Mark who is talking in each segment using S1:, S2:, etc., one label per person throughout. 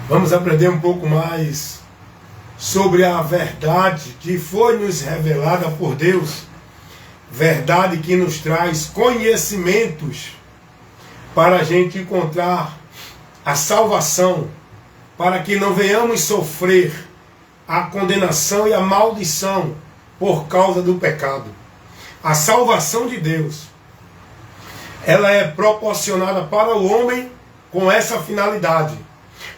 S1: Vamos aprender um pouco mais sobre a verdade que foi nos revelada por Deus, verdade que nos traz conhecimentos para a gente encontrar a salvação, para que não venhamos sofrer a condenação e a maldição por causa do pecado. A salvação de Deus, ela é proporcionada para o homem com essa finalidade,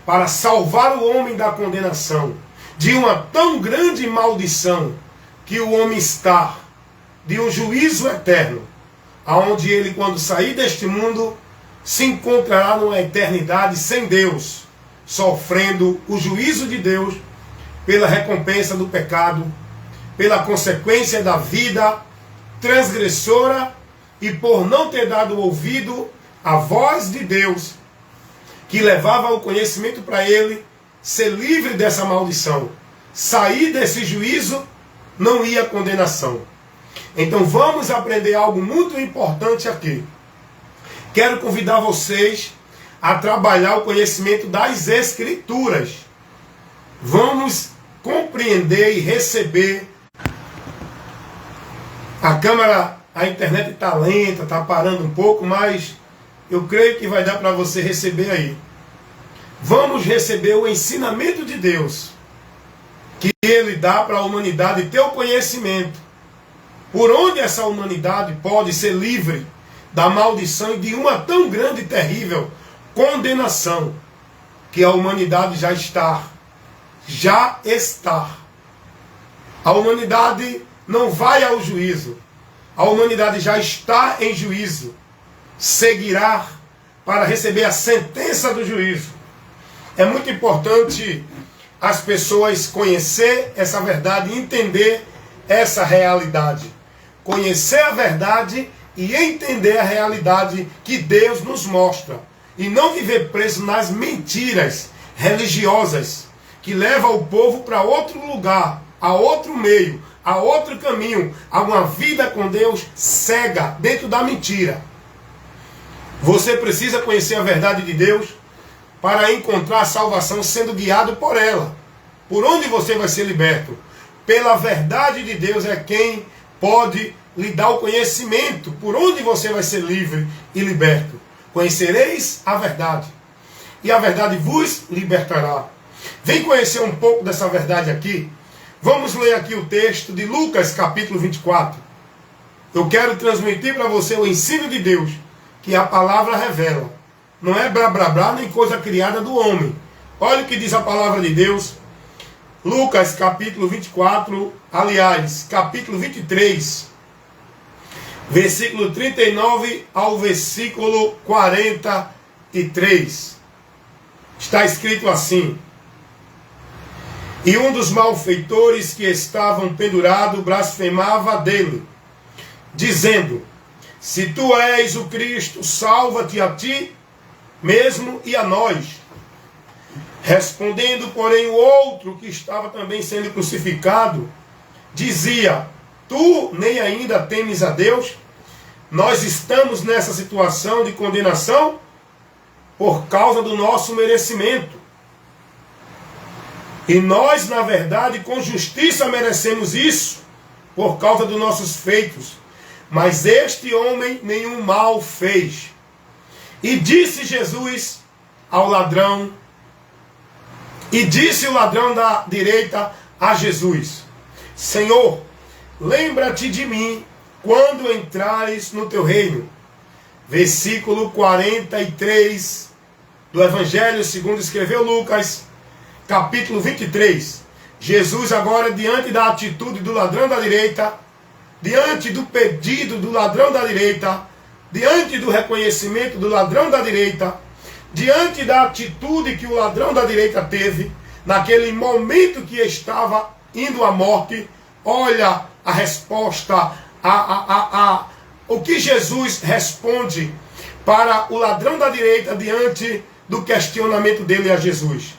S1: para salvar o homem da condenação, de uma tão grande maldição que o homem está, de um juízo eterno, aonde ele, quando sair deste mundo, se encontrará numa eternidade sem Deus, sofrendo o juízo de Deus pela recompensa do pecado, pela consequência da vida transgressora e por não ter dado ouvido à voz de Deus, que levava o conhecimento para ele ser livre dessa maldição. Sair desse juízo não ia à condenação. Então vamos aprender algo muito importante aqui. Quero convidar vocês a trabalhar o conhecimento das Escrituras. Vamos compreender e receber. A internet está lenta, está parando um pouco, mas eu creio que vai dar para você receber aí. Vamos receber o ensinamento de Deus, que Ele dá para a humanidade ter o conhecimento, por onde essa humanidade pode ser livre da maldição e de uma tão grande e terrível condenação, que a humanidade já está. A humanidade não vai ao juízo. A humanidade já está em juízo. Seguirá para receber a sentença do juízo. É muito importante as pessoas conhecer essa verdade e entender essa realidade. Conhecer a verdade e entender a realidade que Deus nos mostra. E não viver preso nas mentiras religiosas que levam o povo para outro lugar, a outro meio, a outro caminho, a uma vida com Deus cega dentro da mentira. Você precisa conhecer a verdade de Deus para encontrar a salvação sendo guiado por ela. Por onde você vai ser liberto? Pela verdade de Deus é quem pode lhe dar o conhecimento por onde você vai ser livre e liberto. Conhecereis a verdade, e a verdade vos libertará. Vem conhecer um pouco dessa verdade aqui. Vamos ler aqui o texto de Lucas, capítulo 24. Eu quero transmitir para você o ensino de Deus, que a palavra revela. Não é blá blá blá, nem coisa criada do homem. Olha o que diz a palavra de Deus. Lucas, capítulo 24, aliás, capítulo 23, versículo 39 ao versículo 43. Está escrito assim: E um dos malfeitores que estavam pendurados blasfemava dele, dizendo: Se tu és o Cristo, salva-te a ti mesmo e a nós. Respondendo, porém, o outro que estava também sendo crucificado, dizia: Tu nem ainda temes a Deus? Nós estamos nessa situação de condenação por causa do nosso merecimento. E nós, na verdade, com justiça merecemos isso por causa dos nossos feitos. Mas este homem nenhum mal fez. E disse Jesus ao ladrão, e disse o ladrão da direita a Jesus: Senhor, lembra-te de mim quando entrares no teu reino. Versículo 43 do Evangelho segundo escreveu Lucas, capítulo 23. Jesus agora, diante da atitude do ladrão da direita, diante do pedido do ladrão da direita, diante do reconhecimento do ladrão da direita, diante da atitude que o ladrão da direita teve, naquele momento que estava indo à morte, olha a resposta, o que Jesus responde para o ladrão da direita diante do questionamento dele a Jesus.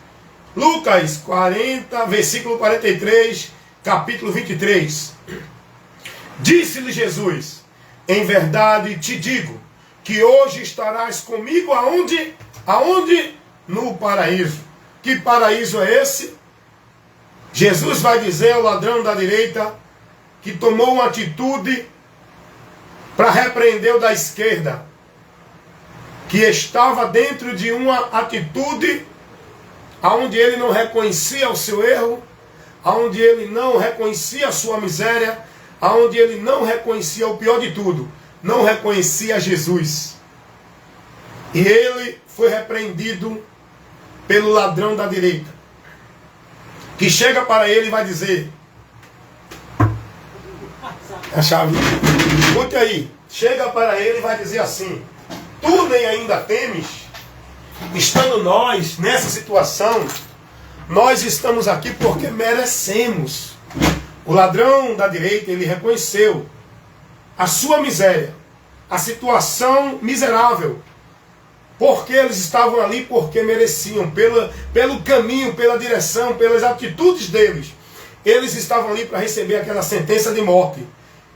S1: Lucas 40, versículo 43, capítulo 23. Disse-lhe Jesus: Em verdade te digo, que hoje estarás comigo aonde? Aonde? No paraíso. Que paraíso é esse? Jesus vai dizer ao ladrão da direita que tomou uma atitude para repreender o da esquerda, que estava dentro de uma atitude onde ele não reconhecia o seu erro, onde ele não reconhecia a sua miséria, onde ele não reconhecia o pior de tudo, não reconhecia Jesus. E ele foi repreendido pelo ladrão da direita, que chega para ele e vai dizer, a chave, escute aí, chega para ele e vai dizer assim: tu nem ainda temes? Estando nós nessa situação, nós estamos aqui porque merecemos. O ladrão da direita, ele reconheceu a sua miséria, a situação miserável, porque eles estavam ali porque mereciam, pelo caminho, pela direção, pelas atitudes deles. Eles estavam ali para receber aquela sentença de morte.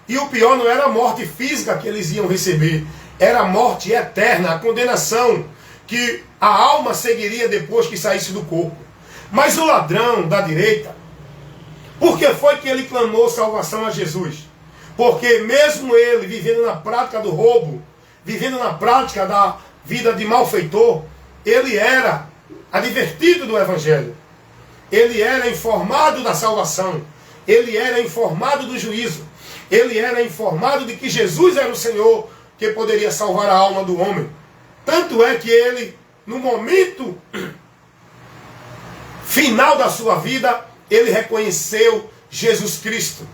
S1: E o pior não era a morte física que eles iam receber, era a morte eterna, a condenação, que a alma seguiria depois que saísse do corpo. Mas o ladrão da direita, por que foi que ele clamou salvação a Jesus? Porque mesmo ele vivendo na prática do roubo, vivendo na prática da vida de malfeitor, ele era advertido do Evangelho. Ele era informado da salvação. Ele era informado do juízo. Ele era informado de que Jesus era o Senhor que poderia salvar a alma do homem. Tanto é que ele, no momento final da sua vida, ele reconheceu Jesus Cristo.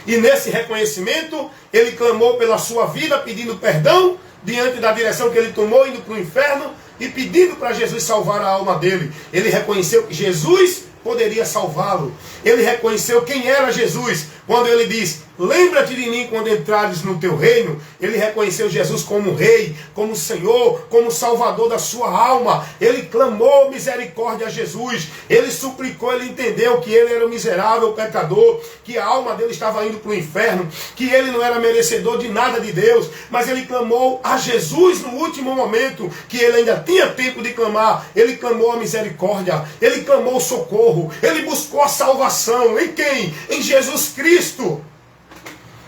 S1: E nesse reconhecimento, ele clamou pela sua vida, pedindo perdão diante da direção que ele tomou, indo para o inferno, e pedindo para Jesus salvar a alma dele. Ele reconheceu que Jesus poderia salvá-lo. Ele reconheceu quem era Jesus. Quando ele diz, lembra-te de mim quando entrares no teu reino. Ele reconheceu Jesus como rei, como Senhor, como Salvador da sua alma. Ele clamou misericórdia a Jesus. Ele suplicou, ele entendeu que ele era um miserável pecador, que a alma dele estava indo para o inferno, que ele não era merecedor de nada de Deus, mas ele clamou a Jesus no último momento, que ele ainda tinha tempo de clamar. Ele clamou a misericórdia, ele clamou o socorro, ele buscou a salvação. Em quem? Em Jesus Cristo.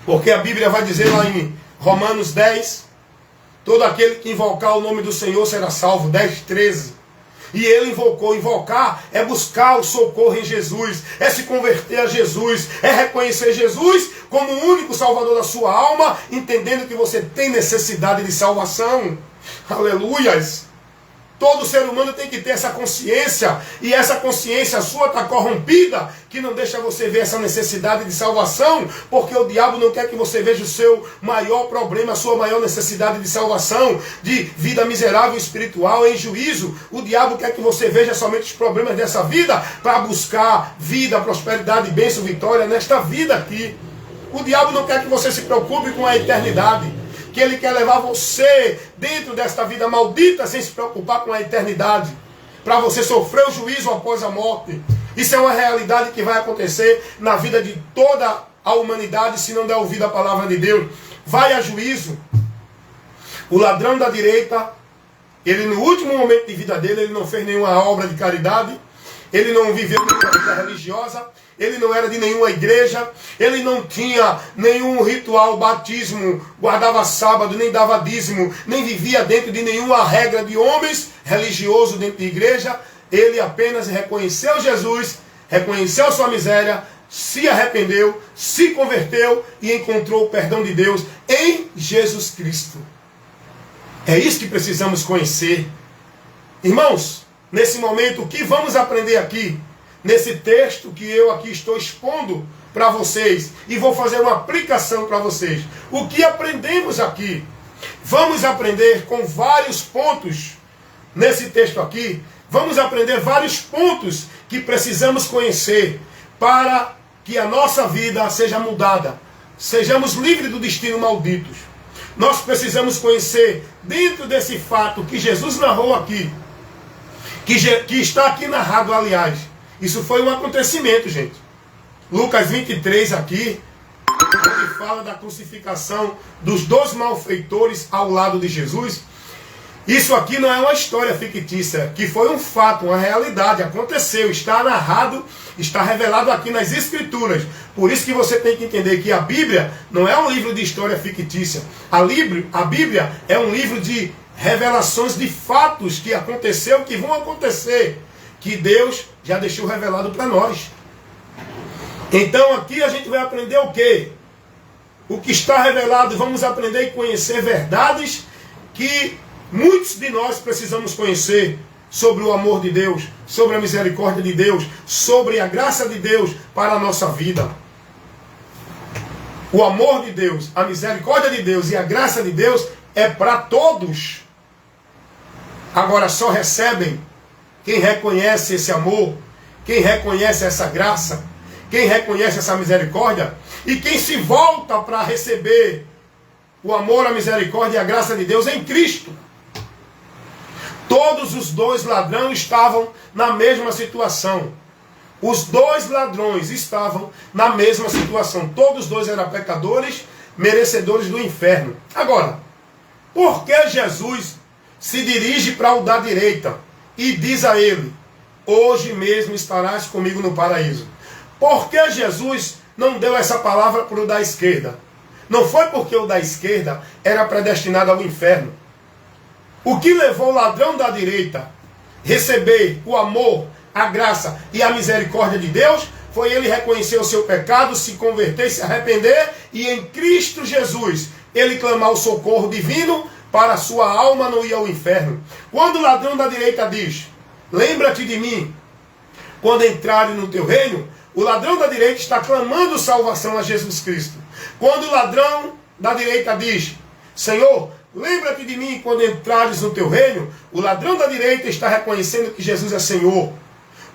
S1: Porque a Bíblia vai dizer lá em Romanos 10, todo aquele que invocar o nome do Senhor será salvo, 10:13. E ele invocou. Invocar é buscar o socorro em Jesus, é se converter a Jesus, é reconhecer Jesus como o único salvador da sua alma, entendendo que você tem necessidade de salvação. Aleluias! Todo ser humano tem que ter essa consciência, e essa consciência sua está corrompida, que não deixa você ver essa necessidade de salvação, porque o diabo não quer que você veja o seu maior problema, a sua maior necessidade de salvação, de vida miserável espiritual em juízo. O diabo quer que você veja somente os problemas dessa vida, para buscar vida, prosperidade, bênção, vitória nesta vida aqui. O diabo não quer que você se preocupe com a eternidade, que ele quer levar você dentro desta vida maldita sem se preocupar com a eternidade, para você sofrer o juízo após a morte. Isso é uma realidade que vai acontecer na vida de toda a humanidade se não der ouvido à palavra de Deus. Vai a juízo. O ladrão da direita, ele no último momento de vida dele, ele não fez nenhuma obra de caridade, ele não viveu nenhuma vida religiosa, ele não era de nenhuma igreja, ele não tinha nenhum ritual, batismo, guardava sábado, nem dava dízimo, nem vivia dentro de nenhuma regra de homens religiosos dentro de igreja. Ele apenas reconheceu Jesus, reconheceu sua miséria, se arrependeu, se converteu e encontrou o perdão de Deus em Jesus Cristo. É isso que precisamos conhecer. Irmãos, nesse momento, o que vamos aprender aqui? Nesse texto que eu aqui estou expondo para vocês, e vou fazer uma aplicação para vocês. O que aprendemos aqui? Vamos aprender com vários pontos nesse texto aqui. Vamos aprender vários pontos que precisamos conhecer para que a nossa vida seja mudada, sejamos livres do destino maldito. Nós precisamos conhecer, dentro desse fato que Jesus narrou aqui, que está aqui narrado, aliás, isso foi um acontecimento, gente. Lucas 23 aqui, onde fala da crucificação dos 2 malfeitores ao lado de Jesus. Isso aqui não é uma história fictícia, que foi um fato, uma realidade, aconteceu, está narrado, está revelado aqui nas Escrituras. Por isso que você tem que entender que a Bíblia não é um livro de história fictícia. A Bíblia é um livro de revelações de fatos que aconteceu, que vão acontecer, que Deus já deixou revelado para nós. Então aqui a gente vai aprender o quê? O que está revelado, vamos aprender e conhecer verdades que muitos de nós precisamos conhecer sobre o amor de Deus, sobre a misericórdia de Deus, sobre a graça de Deus para a nossa vida. O amor de Deus, a misericórdia de Deus e a graça de Deus é para todos. Agora só recebem quem reconhece esse amor, quem reconhece essa graça, quem reconhece essa misericórdia e quem se volta para receber o amor, a misericórdia e a graça de Deus em Cristo. Todos os dois ladrões estavam na mesma situação. Os dois ladrões estavam na mesma situação. Todos dois eram pecadores, merecedores do inferno. Agora, por que Jesus se dirige para o da direita e diz a ele: hoje mesmo estarás comigo no paraíso? Por que Jesus não deu essa palavra para o da esquerda? Não foi porque o da esquerda era predestinado ao inferno. O que levou o ladrão da direita receber o amor, a graça e a misericórdia de Deus foi ele reconhecer o seu pecado, se converter, se arrepender e em Cristo Jesus ele clamar o socorro divino para a sua alma não ir ao inferno. Quando o ladrão da direita diz: lembra-te de mim quando entrares no teu reino, o ladrão da direita está clamando salvação a Jesus Cristo. Quando o ladrão da direita diz: Senhor, lembra-te de mim quando entrares no teu reino, o ladrão da direita está reconhecendo que Jesus é Senhor.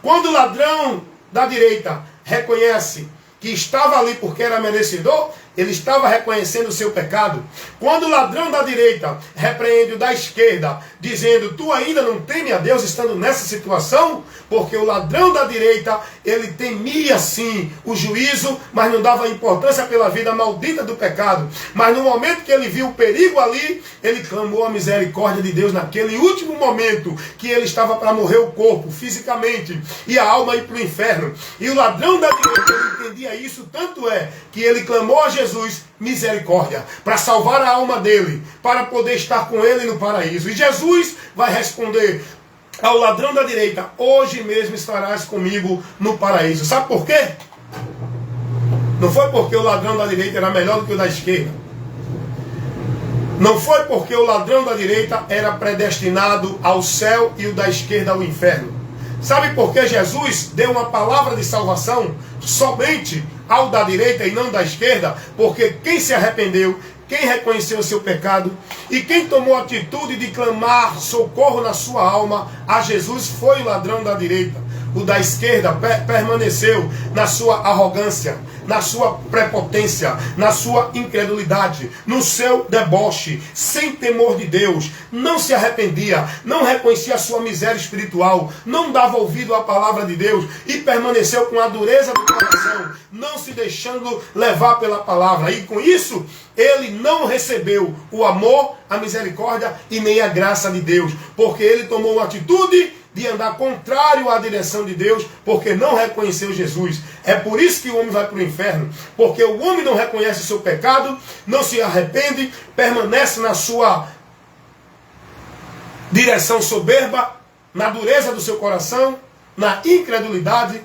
S1: Quando o ladrão da direita reconhece que estava ali porque era merecedor, ele estava reconhecendo o seu pecado. Quando o ladrão da direita repreende o da esquerda, dizendo: tu ainda não teme a Deus estando nessa situação? Porque o ladrão da direita, ele temia sim o juízo, mas não dava importância pela vida maldita do pecado. Mas no momento que ele viu o perigo ali, ele clamou a misericórdia de Deus naquele último momento que ele estava para morrer o corpo, fisicamente, e a alma ir para o inferno. E o ladrão da direita, ele entendia isso, tanto é que ele clamou a Jesus misericórdia, para salvar a alma dele, para poder estar com ele no paraíso. E Jesus vai responder ao ladrão da direita: hoje mesmo estarás comigo no paraíso. Sabe por quê? Não foi porque o ladrão da direita era melhor do que o da esquerda. Não foi porque o ladrão da direita era predestinado ao céu e o da esquerda ao inferno. Sabe por que Jesus deu uma palavra de salvação somente ao da direita e não da esquerda? Porque quem se arrependeu, quem reconheceu o seu pecado e quem tomou a atitude de clamar socorro na sua alma a Jesus foi o ladrão da direita. O da esquerda permaneceu na sua arrogância, na sua prepotência, na sua incredulidade, no seu deboche, sem temor de Deus, não se arrependia, não reconhecia a sua miséria espiritual, não dava ouvido à palavra de Deus e permaneceu com a dureza do coração, não se deixando levar pela palavra. E com isso, ele não recebeu o amor, a misericórdia e nem a graça de Deus, porque ele tomou uma atitude de andar contrário à direção de Deus, porque não reconheceu Jesus. É por isso que o homem vai para o inferno, porque o homem não reconhece o seu pecado, não se arrepende, permanece na sua direção soberba, na dureza do seu coração, na incredulidade,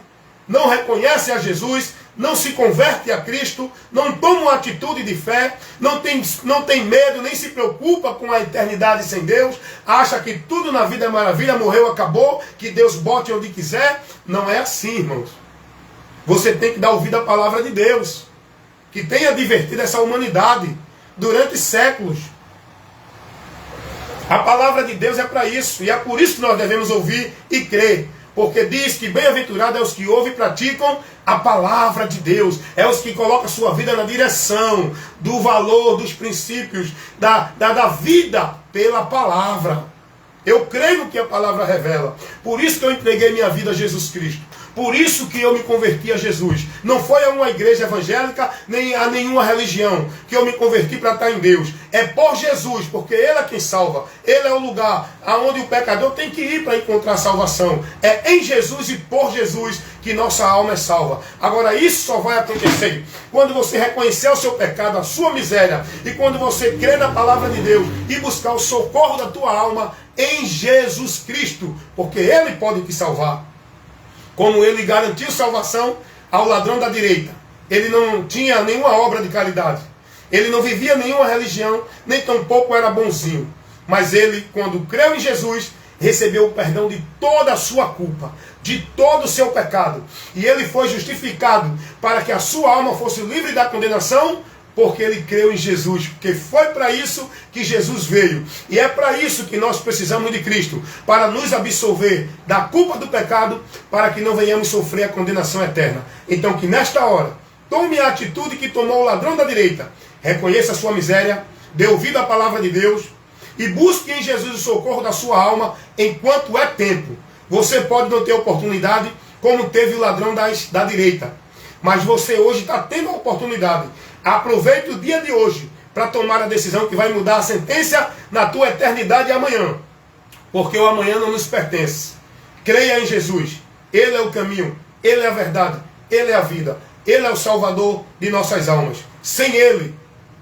S1: não reconhece a Jesus, não se converte a Cristo, não toma uma atitude de fé, não tem medo, nem se preocupa com a eternidade sem Deus, acha que tudo na vida é maravilha, morreu, acabou, que Deus bote onde quiser. Não é assim, irmãos. Você tem que dar ouvido à palavra de Deus, que tem advertido essa humanidade durante séculos. A palavra de Deus é para isso, e é por isso que nós devemos ouvir e crer. Porque diz que bem-aventurado é os que ouvem e praticam a palavra de Deus. É os que colocam a sua vida na direção do valor, dos princípios, da vida pela palavra. Eu creio no que a palavra revela. Por isso que eu entreguei minha vida a Jesus Cristo. Por isso que eu me converti a Jesus. Não foi a uma igreja evangélica, nem a nenhuma religião que eu me converti para estar em Deus. É por Jesus, porque Ele é quem salva. Ele é o lugar aonde o pecador tem que ir para encontrar salvação. É em Jesus e por Jesus que nossa alma é salva. Agora, isso só vai acontecer quando você reconhecer o seu pecado, a sua miséria, e quando você crer na palavra de Deus e buscar o socorro da tua alma em Jesus Cristo, porque Ele pode te salvar. Como Ele garantiu salvação ao ladrão da direita. Ele não tinha nenhuma obra de caridade. Ele não vivia nenhuma religião, nem tampouco era bonzinho. Mas ele, quando creu em Jesus, recebeu o perdão de toda a sua culpa, de todo o seu pecado. E ele foi justificado para que a sua alma fosse livre da condenação, porque ele creu em Jesus, porque foi para isso que Jesus veio. E é para isso que nós precisamos de Cristo, para nos absolver da culpa do pecado, para que não venhamos sofrer a condenação eterna. Então que nesta hora, tome a atitude que tomou o ladrão da direita, reconheça a sua miséria, dê ouvido à palavra de Deus, e busque em Jesus o socorro da sua alma, enquanto é tempo. Você pode não ter oportunidade, como teve o ladrão da direita, mas você hoje está tendo a oportunidade. Aproveite o dia de hoje para tomar a decisão que vai mudar a sentença na tua eternidade amanhã. Porque o amanhã não nos pertence. Creia em Jesus. Ele é o caminho, Ele é a verdade, Ele é a vida. Ele é o Salvador de nossas almas. Sem Ele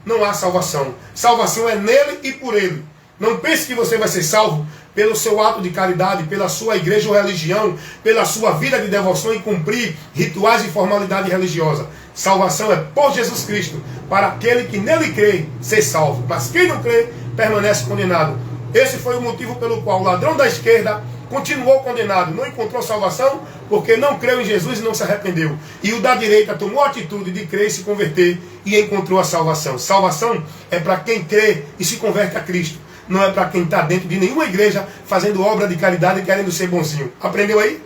S1: não há salvação. Salvação é nele e por Ele. Não pense que você vai ser salvo pelo seu ato de caridade, pela sua igreja ou religião, pela sua vida de devoção e cumprir rituais e formalidade religiosa. Salvação é por Jesus Cristo, para aquele que nele crê ser salvo. Mas quem não crê, permanece condenado. Esse foi o motivo pelo qual o ladrão da esquerda continuou condenado. Não encontrou salvação, porque não creu em Jesus e não se arrependeu. E o da direita tomou a atitude de crer e se converter e encontrou a salvação. Salvação é para quem crê e se converte a Cristo. Não é para quem está dentro de nenhuma igreja fazendo obra de caridade e querendo ser bonzinho. Aprendeu aí?